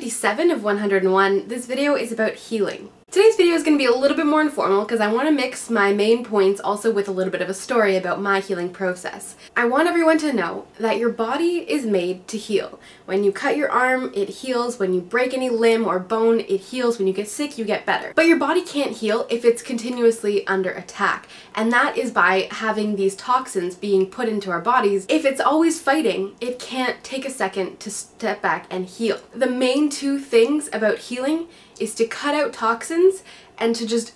57 of 101, this video is about healing. Today's video is going to be a little bit more informal because I want to mix my main points also with a little bit of a story about my healing process. I want everyone to know that your body is made to heal. When you cut your arm, it heals. When you break any limb or bone, it heals. When you get sick, you get better. But your body can't heal if it's continuously under attack. And that is by having these toxins being put into our bodies. If it's always fighting, it can't take a second to step back and heal. The main two things about healing is to cut out toxins and to just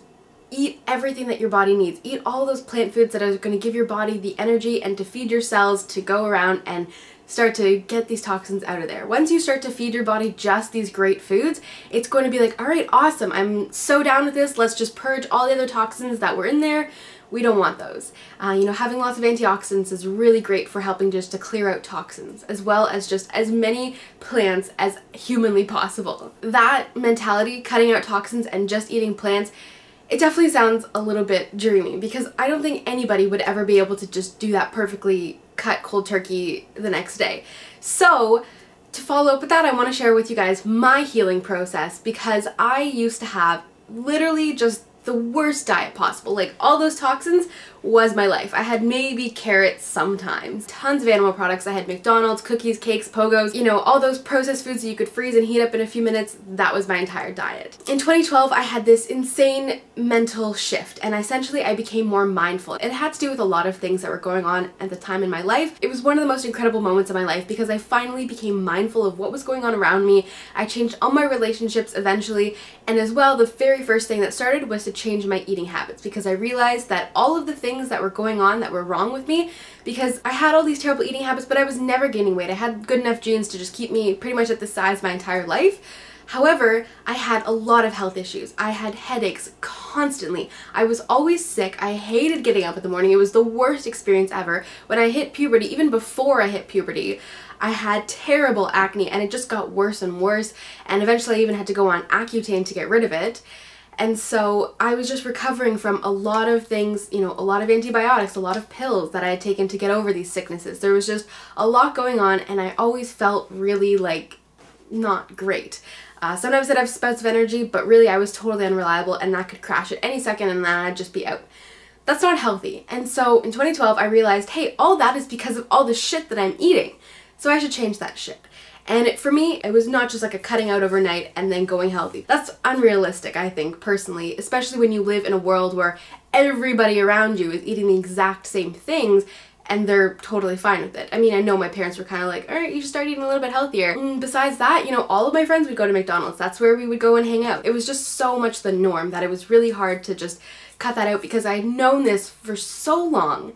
eat everything that your body needs. Eat all those plant foods that are going to give your body the energy and to feed your cells to go around and start to get these toxins out of there. Once you start to feed your body just these great foods, it's going to be like, all right, awesome, I'm so down with this, let's just purge all the other toxins that were in there. We don't want those. Having lots of antioxidants is really great for helping just to clear out toxins, as well as just as many plants as humanly possible. That mentality, cutting out toxins and just eating plants, it definitely sounds a little bit dreamy because I don't think anybody would ever be able to just do that perfectly cut cold turkey the next day. So to follow up with that, I want to share with you guys my healing process because I used to have literally just the worst diet possible. Like, all those toxins was my life. I had maybe carrots sometimes. Tons of animal products. I had McDonald's, cookies, cakes, Pogos, all those processed foods that you could freeze and heat up in a few minutes. That was my entire diet. In 2012, I had this insane mental shift and essentially I became more mindful. It had to do with a lot of things that were going on at the time in my life. It was one of the most incredible moments of my life because I finally became mindful of what was going on around me. I changed all my relationships eventually, and as well, the very first thing that started was to change my eating habits because I realized that all of the things that were going on that were wrong with me, because I had all these terrible eating habits but I was never gaining weight. I had good enough genes to just keep me pretty much at this size my entire life. However, I had a lot of health issues. I had headaches constantly. I was always sick. I hated getting up in the morning. It was the worst experience ever. When I hit puberty, even before I hit puberty, I had terrible acne and it just got worse and worse, and eventually I even had to go on Accutane to get rid of it. And so I was just recovering from a lot of things, a lot of antibiotics, a lot of pills that I had taken to get over these sicknesses. There was just a lot going on and I always felt really not great. Sometimes I'd have spouts of energy, but really I was totally unreliable and that could crash at any second and then I'd just be out. That's not healthy. And so in 2012 I realized, hey, all that is because of all the shit that I'm eating. So I should change that shit. And for me, it was not just like a cutting out overnight and then going healthy. That's unrealistic, I think, personally, especially when you live in a world where everybody around you is eating the exact same things and they're totally fine with it. I mean, I know my parents were kind of like, all right, you should start eating a little bit healthier. And besides that, all of my friends would go to McDonald's. That's where we would go and hang out. It was just so much the norm that it was really hard to just cut that out because I had known this for so long.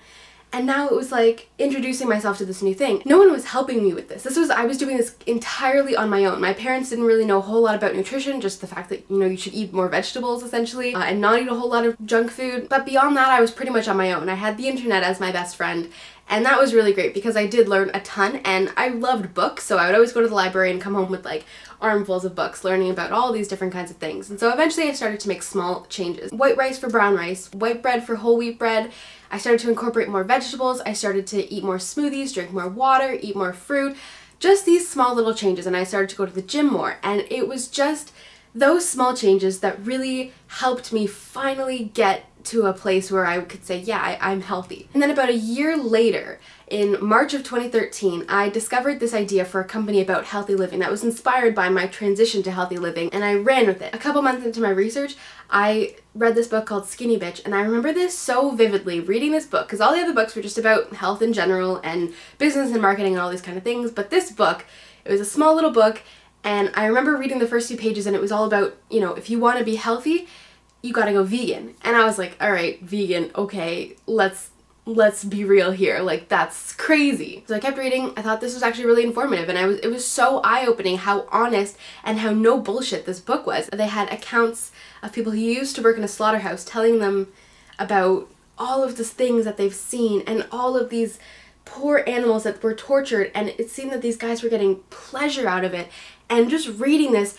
And now it was like introducing myself to this new thing. No one was helping me with this. I was doing this entirely on my own. My parents didn't really know a whole lot about nutrition, just the fact that, you should eat more vegetables essentially, and not eat a whole lot of junk food. But beyond that, I was pretty much on my own. I had the internet as my best friend. And that was really great because I did learn a ton and I loved books, so I would always go to the library and come home with armfuls of books learning about all these different kinds of things. And so eventually I started to make small changes. White rice for brown rice, white bread for whole wheat bread. I started to incorporate more vegetables, I started to eat more smoothies, drink more water, eat more fruit, just these small little changes, and I started to go to the gym more. And it was just those small changes that really helped me finally get to a place where I could say, yeah, I'm healthy. And then about a year later, in March of 2013, I discovered this idea for a company about healthy living that was inspired by my transition to healthy living, and I ran with it. A couple months into my research, I read this book called Skinny Bitch, and I remember this so vividly, reading this book, because all the other books were just about health in general and business and marketing and all these kind of things, but this book, it was a small little book, and I remember reading the first few pages and it was all about, if you want to be healthy, you gotta go vegan. And I was like, all right, vegan, okay, let's be real here, that's crazy. So I kept reading. I thought this was actually really informative, and it was so eye-opening how honest and how no bullshit this book was. They had accounts of people who used to work in a slaughterhouse telling them about all of the things that they've seen and all of these poor animals that were tortured, and it seemed that these guys were getting pleasure out of it. And just reading this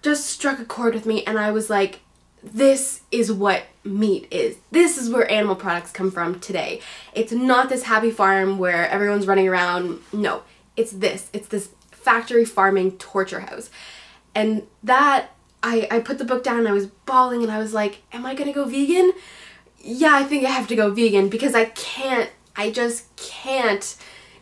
just struck a chord with me, and I was like, this is what meat is. This is where animal products come from today. It's not this happy farm where everyone's running around. No, it's this. It's this factory farming torture house. And that, I put the book down and I was bawling and I was like, am I gonna go vegan? Yeah, I think I have to go vegan because I just can't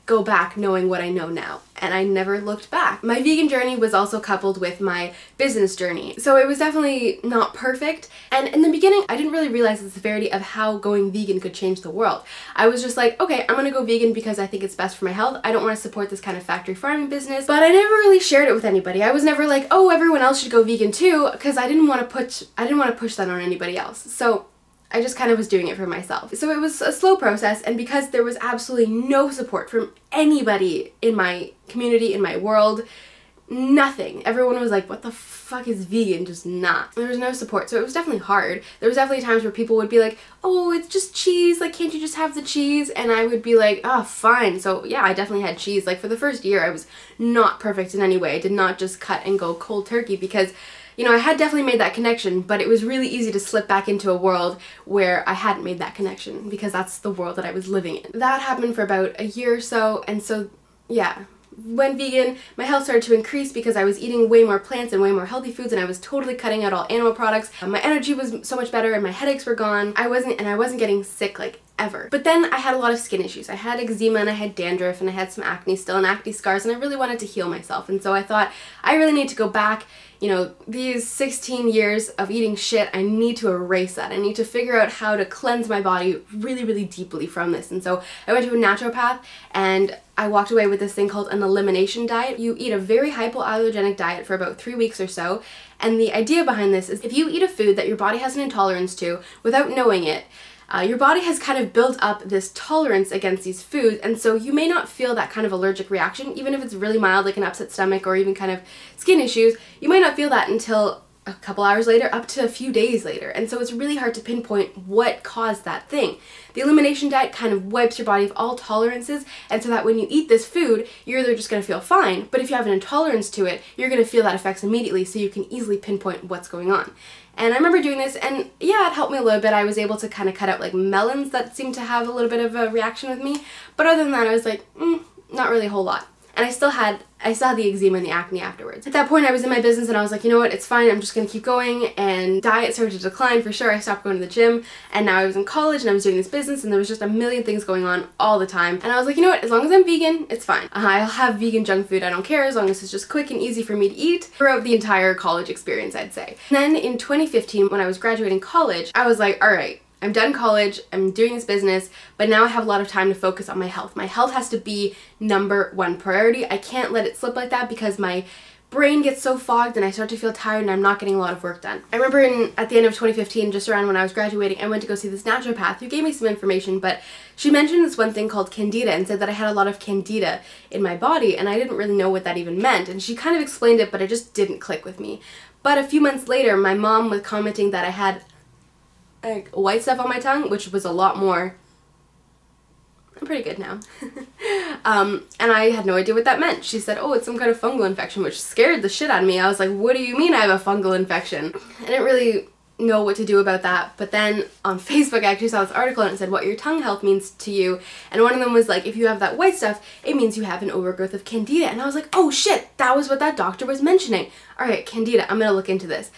go back knowing what I know now. And I never looked back. My vegan journey was also coupled with my business journey. So it was definitely not perfect. And in the beginning, I didn't really realize the severity of how going vegan could change the world. I was just like, okay, I'm gonna go vegan because I think it's best for my health. I don't want to support this kind of factory farming business. But I never really shared it with anybody. I was never like, oh, everyone else should go vegan too, because I didn't want to push that on anybody else. So I just kind of was doing it for myself. So it was a slow process, and because there was absolutely no support from anybody in my community, in my world, nothing. Everyone was like, what the fuck is vegan? Just not. There was no support, so it was definitely hard. There was definitely times where people would be like, oh, it's just cheese, like, can't you just have the cheese? And I would be like, oh, fine. So yeah, I definitely had cheese. Like, for the first year, I was not perfect in any way. I did not just cut and go cold turkey because, you know, I had definitely made that connection, but it was really easy to slip back into a world where I hadn't made that connection because that's the world that I was living in. That happened for about a year or so, and so, yeah. Went vegan, my health started to increase because I was eating way more plants and way more healthy foods, and I was totally cutting out all animal products. My energy was so much better and my headaches were gone. I wasn't getting sick like ever. But then I had a lot of skin issues. I had eczema and I had dandruff and I had some acne still and acne scars, and I really wanted to heal myself. And so I thought, I really need to go back. You know, these 16 years of eating shit, I need to erase that. I need to figure out how to cleanse my body really, really deeply from this. And so I went to a naturopath and I walked away with this thing called an elimination diet. You eat a very hypoallergenic diet for about 3 weeks or so. And the idea behind this is if you eat a food that your body has an intolerance to without knowing it, your body has kind of built up this tolerance against these foods, and so you may not feel that kind of allergic reaction, even if it's really mild, like an upset stomach or even kind of skin issues. You might not feel that until a couple hours later, up to a few days later, and so it's really hard to pinpoint what caused that thing. The elimination diet kind of wipes your body of all tolerances, and so that when you eat this food, you're either just going to feel fine, but if you have an intolerance to it, you're going to feel that effects immediately, so you can easily pinpoint what's going on. And I remember doing this, and yeah, it helped me a little bit. I was able to kind of cut out like melons that seemed to have a little bit of a reaction with me, but other than that, I was like, not really a whole lot. And I still had the eczema and the acne afterwards. At that point, I was in my business and I was like, you know what, it's fine, I'm just gonna keep going, and diet started to decline for sure. I stopped going to the gym, and now I was in college and I was doing this business, and there was just a million things going on all the time. And I was like, you know what, as long as I'm vegan, it's fine. I'll have vegan junk food, I don't care, as long as it's just quick and easy for me to eat throughout the entire college experience, I'd say. And then in 2015, when I was graduating college, I was like, all right, I'm done college, I'm doing this business, but now I have a lot of time to focus on my health. My health has to be #1 priority. I can't let it slip like that because my brain gets so fogged and I start to feel tired and I'm not getting a lot of work done. I remember at the end of 2015, just around when I was graduating, I went to go see this naturopath who gave me some information, but she mentioned this one thing called Candida and said that I had a lot of Candida in my body, and I didn't really know what that even meant, and she kind of explained it, but it just didn't click with me. But a few months later, my mom was commenting that I had like white stuff on my tongue, which was a lot more. I'm pretty good now. And I had no idea what that meant. She said, oh, it's some kind of fungal infection, which scared the shit out of me. I was like, what do you mean I have a fungal infection? I didn't really know what to do about that, but then on Facebook I actually saw this article and it said what your tongue health means to you, and one of them was like, if you have that white stuff, it means you have an overgrowth of Candida. And I was like, oh shit, that was what that doctor was mentioning. Alright, Candida, I'm gonna look into this.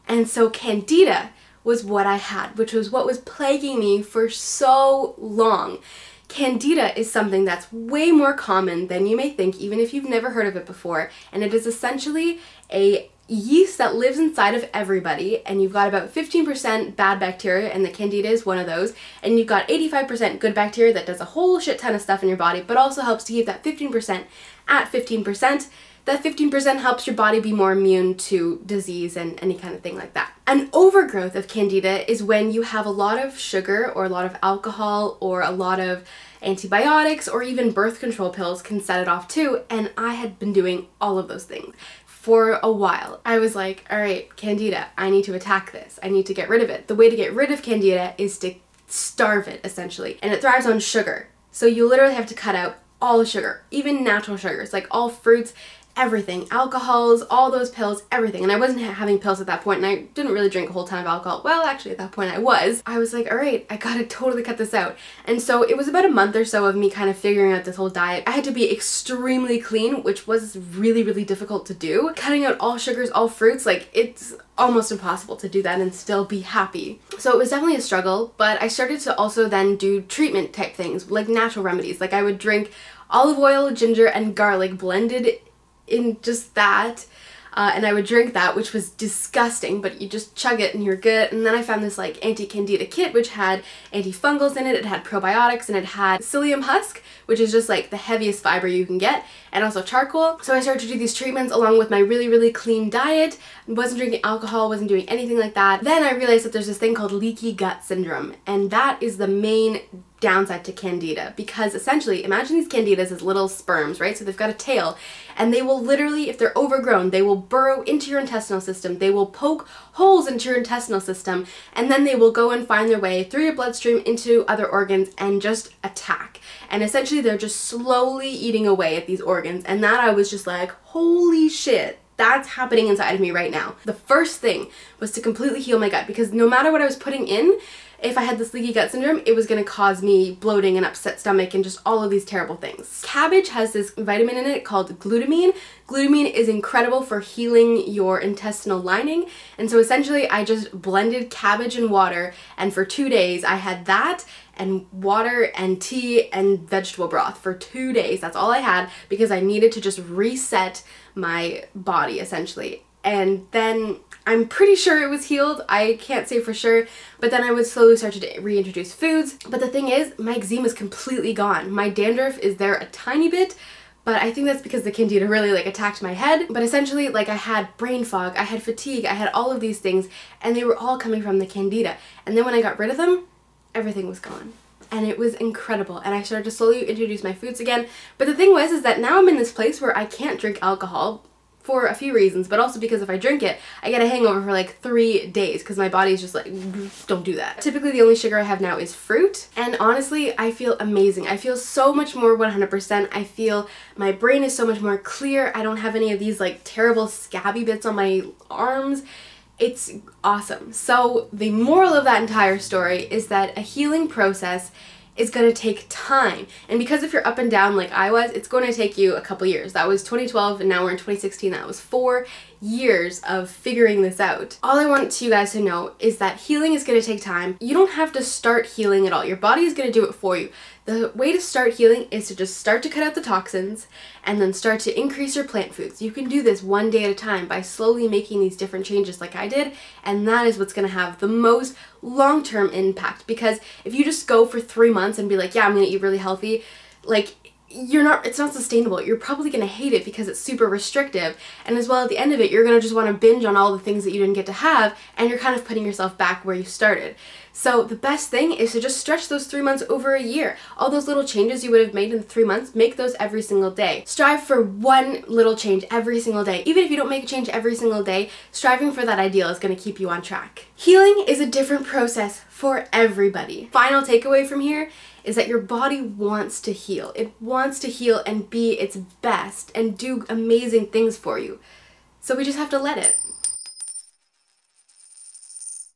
And so Candida was what I had, which was what was plaguing me for so long. Candida is something that's way more common than you may think, even if you've never heard of it before, and it is essentially a yeast that lives inside of everybody, and you've got about 15% bad bacteria, and the Candida is one of those, and you've got 85% good bacteria that does a whole shit ton of stuff in your body, but also helps to keep that 15% at 15%. That 15% helps your body be more immune to disease and any kind of thing like that. An overgrowth of Candida is when you have a lot of sugar or a lot of alcohol or a lot of antibiotics, or even birth control pills can set it off too, and I had been doing all of those things for a while. I was like, all right, Candida, I need to attack this. I need to get rid of it. The way to get rid of Candida is to starve it, essentially, and it thrives on sugar. So you literally have to cut out all the sugar, even natural sugars, like all fruits, everything. Alcohols, all those pills, everything. And I wasn't having pills at that point, and I didn't really drink a whole ton of alcohol. Well, actually at that point I was. I was like, all right, I gotta totally cut this out. And so it was about a month or so of me kind of figuring out this whole diet. I had to be extremely clean, which was really, really difficult to do. Cutting out all sugars, all fruits, like it's almost impossible to do that and still be happy. So it was definitely a struggle, but I started to also then do treatment type things, like natural remedies. Like I would drink olive oil, ginger, and garlic blended in just that, and I would drink that, which was disgusting, but you just chug it and you're good. And then I found this like anti-candida kit, which had antifungals in it, it had probiotics, and it had psyllium husk, which is just like the heaviest fiber you can get, and also charcoal. So I started to do these treatments along with my really, really clean diet. Wasn't drinking alcohol, wasn't doing anything like that. Then I realized that there's this thing called leaky gut syndrome, and that is the main downside to candida, because essentially imagine these candidas as little sperms, right? So they've got a tail, and they will literally, if they're overgrown, they will burrow into your intestinal system, they will poke holes into your intestinal system, and then they will go and find their way through your bloodstream into other organs and just attack. And essentially they're just slowly eating away at these organs, and that I was just like, holy shit, that's happening inside of me right now. The first thing was to completely heal my gut, because no matter what I was putting in, if I had this leaky gut syndrome, it was going to cause me bloating and upset stomach and just all of these terrible things. Cabbage has this vitamin in it called glutamine. Glutamine is incredible for healing your intestinal lining, and so essentially I just blended cabbage and water, and for 2 days I had that and water and tea and vegetable broth for 2 days. That's all I had, because I needed to just reset my body essentially. And then I'm pretty sure it was healed. I can't say for sure, but then I would slowly start to reintroduce foods. But the thing is, my eczema is completely gone. My dandruff is there a tiny bit, but I think that's because the candida really like attacked my head. But essentially, like, I had brain fog, I had fatigue, I had all of these things, and they were all coming from the candida. And then when I got rid of them, everything was gone. And it was incredible, and I started to slowly introduce my foods again. But the thing was is that now I'm in this place where I can't drink alcohol for a few reasons, but also because if I drink it, I get a hangover for like 3 days, because my body's just like, don't do that. Typically the only sugar I have now is fruit, and honestly I feel amazing. I feel so much more 100%. I feel my brain is so much more clear. I don't have any of these like terrible scabby bits on my arms. It's awesome. So the moral of that entire story is that a healing process is going to take time, and because if you're up and down like I was, it's going to take you a couple years. That was 2012 and now we're in 2016. That was 4 years of figuring this out. All I want you guys to know is that healing is going to take time. You don't have to start healing at all. Your body is going to do it for you. The way to start healing is to just start to cut out the toxins and then start to increase your plant foods. You can do this one day at a time by slowly making these different changes like I did, and that is what's going to have the most long-term impact. Because if you just go for 3 months and be like, yeah, I'm going to eat really healthy, like, it's not sustainable. You're probably going to hate it because it's super restrictive, and as well at the end of it you're going to just want to binge on all the things that you didn't get to have, and you're kind of putting yourself back where you started. So the best thing is to just stretch those 3 months over a year. All those little changes you would have made in 3 months, make those every single day. Strive for one little change every single day. Even if you don't make a change every single day, striving for that ideal is going to keep you on track. Healing is a different process for everybody. Final takeaway from here is that your body wants to heal. It wants to heal and be its best and do amazing things for you. So we just have to let it.